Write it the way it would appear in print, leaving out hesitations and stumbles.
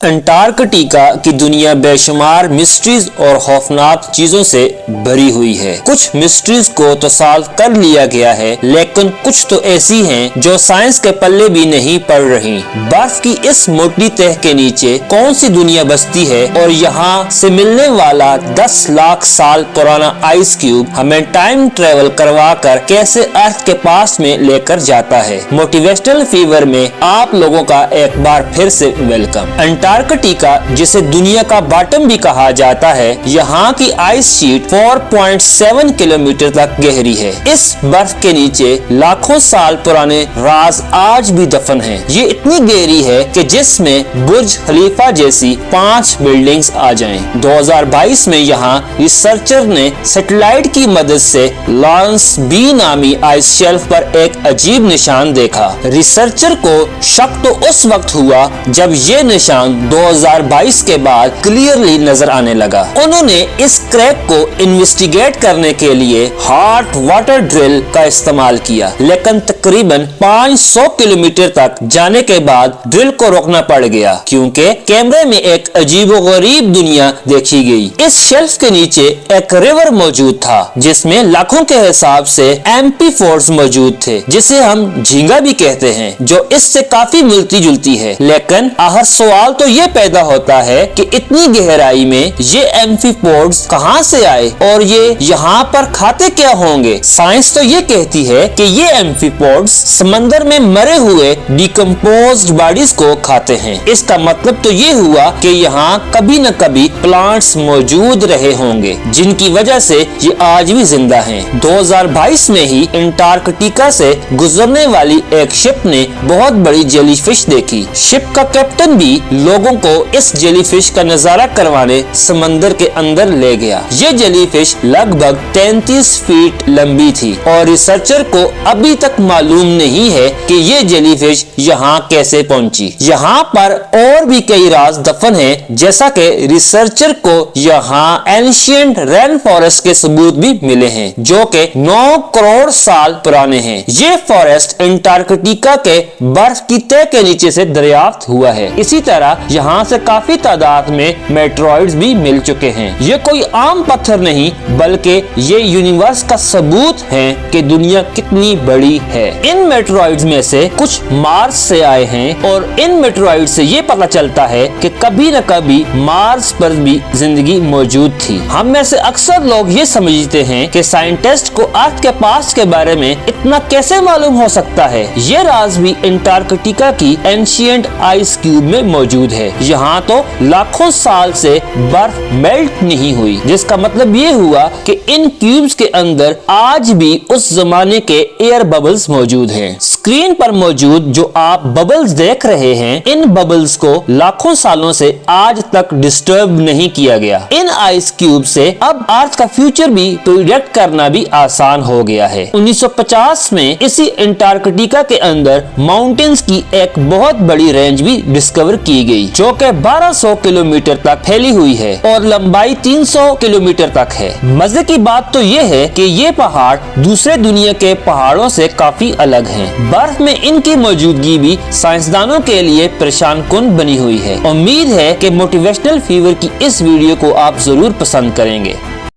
Antarctica की दुनिया बेशुमार मिस्ट्रीज और खौफनाक चीजों से भरी हुई है। कुछ मिस्ट्रीज को तो सॉल्व कर लिया गया है, लेकिन कुछ तो ऐसी हैं जो साइंस के पल्ले भी नहीं पड़ रही। बर्फ की इस मोटी तह के नीचे कौन सी दुनिया बसती है और यहाँ से मिलने वाला 10 लाख साल पुराना आइस क्यूब हमें टाइम ट्रेवल करवा कर कैसे अर्थ के पास में लेकर जाता है। मोटिवेशनल फीवर में आप लोगों का एक बार फिर से वेलकम। अंटार्कटिका, जिसे दुनिया का बॉटम भी कहा जाता है, यहाँ की आइस शीट 4.7 किलोमीटर तक गहरी है। इस बर्फ के नीचे लाखों साल पुराने राज आज भी दफन हैं। ये इतनी गहरी है कि जिसमें बुर्ज खलीफा जैसी 5 बिल्डिंग्स आ जाएं। 2022 में यहाँ रिसर्चर ने सैटेलाइट की मदद से लॉरेंस बी नामी आइस शेल्फ पर एक अजीब निशान देखा। रिसर्चर को शक तो उस वक्त हुआ जब ये निशान 2022 के बाद क्लियरली नजर आने लगा। उन्होंने इस क्रैक को इन्वेस्टिगेट करने के लिए हॉट वाटर ड्रिल का इस्तेमाल किया, लेकिन तकरीबन 500 किलोमीटर तक जाने के बाद ड्रिल को रोकना पड़ गया क्योंकि कैमरे में एक अजीबोगरीब दुनिया देखी गई। इस शेल्फ के नीचे एक रिवर मौजूद था जिसमें लाखों के हिसाब से एम्फीपोड्स मौजूद थे, जिसे हम झींगा भी कहते हैं, जो इससे काफी मिलती जुलती है। लेकिन आखिर सवाल तो ये पैदा होता है कि इतनी गहराई में ये एम्फीपोड्स कहाँ से आए और ये यहाँ पर खाते क्या होंगे। साइंस तो ये कहती है कि ये एम्फीपोड्स समंदर में मरे हुए डिकम्पोज्ड बॉडीज को खाते हैं। इसका मतलब तो ये हुआ कि यहाँ कभी न कभी प्लांट्स मौजूद रहे होंगे, जिनकी वजह से ये आज भी जिंदा हैं। 2022 में ही अंटार्कटिका से गुजरने वाली एक शिप ने बहुत बड़ी जेलीफिश देखी। शिप का कैप्टन भी लोगों को इस जेलीफिश का नजारा करवाने समंदर के अंदर ले गया। ये जेलीफिश लगभग 33 फीट लंबी थी और रिसर्चर को अभी तक मालूम नहीं है कि ये जेलीफिश यहाँ कैसे पहुँची। यहाँ पर और भी कई राज दफन हैं, जैसा कि रिसर्चर को यहाँ एंशिएंट रेन फॉरेस्ट के सबूत भी मिले हैं, जो कि 9 करोड़ साल पुराने हैं। ये फॉरेस्ट अंटार्कटिका के बर्फ की तह के नीचे से दरियाफ्त हुआ है। इसी तरह यहाँ से काफी तादाद में मेट्रॉइड्स भी मिल चुके हैं। ये कोई आम पत्थर नहीं, बल्कि ये यूनिवर्स का सबूत है कि दुनिया कितनी बड़ी है। इन मेट्रॉइड्स में से कुछ मार्स से आए हैं और इन मेट्रॉइड्स से ये पता चलता है कि कभी न कभी मार्स पर भी जिंदगी मौजूद थी। हम में से अक्सर लोग ये समझते हैं कि साइंटिस्ट को अर्थ के पास्ट के बारे में इतना कैसे मालूम हो सकता है। ये राज भी अंटार्कटिका की एंशिएंट आइस क्यूब में मौजूद है। यहाँ तो लाखों साल से बर्फ मेल्ट नहीं हुई, जिसका मतलब ये हुआ कि इन क्यूब्स के अंदर आज भी उस जमाने के एयर बबल्स मौजूद हैं। स्क्रीन पर मौजूद जो आप बबल्स देख रहे हैं, इन बबल्स को लाखों सालों से आज तक डिस्टर्ब नहीं किया गया। इन आइस क्यूब से अब अर्थ का फ्यूचर भी प्रिडिक्ट करना भी आसान हो गया है। 1950 में इसी अंटार्कटिका के अंदर माउंटेन्स की एक बहुत बड़ी रेंज भी डिस्कवर की गई, जो कि 1200 किलोमीटर तक फैली हुई है और लंबाई 300 किलोमीटर तक है। मजे की बात तो ये है कि ये पहाड़ दूसरे दुनिया के पहाड़ों से काफी अलग हैं। बर्फ में इनकी मौजूदगी भी साइंसदानों के लिए परेशान कुन बनी हुई है। उम्मीद है कि मोटिवेशनल फीवर की इस वीडियो को आप जरूर पसंद करेंगे।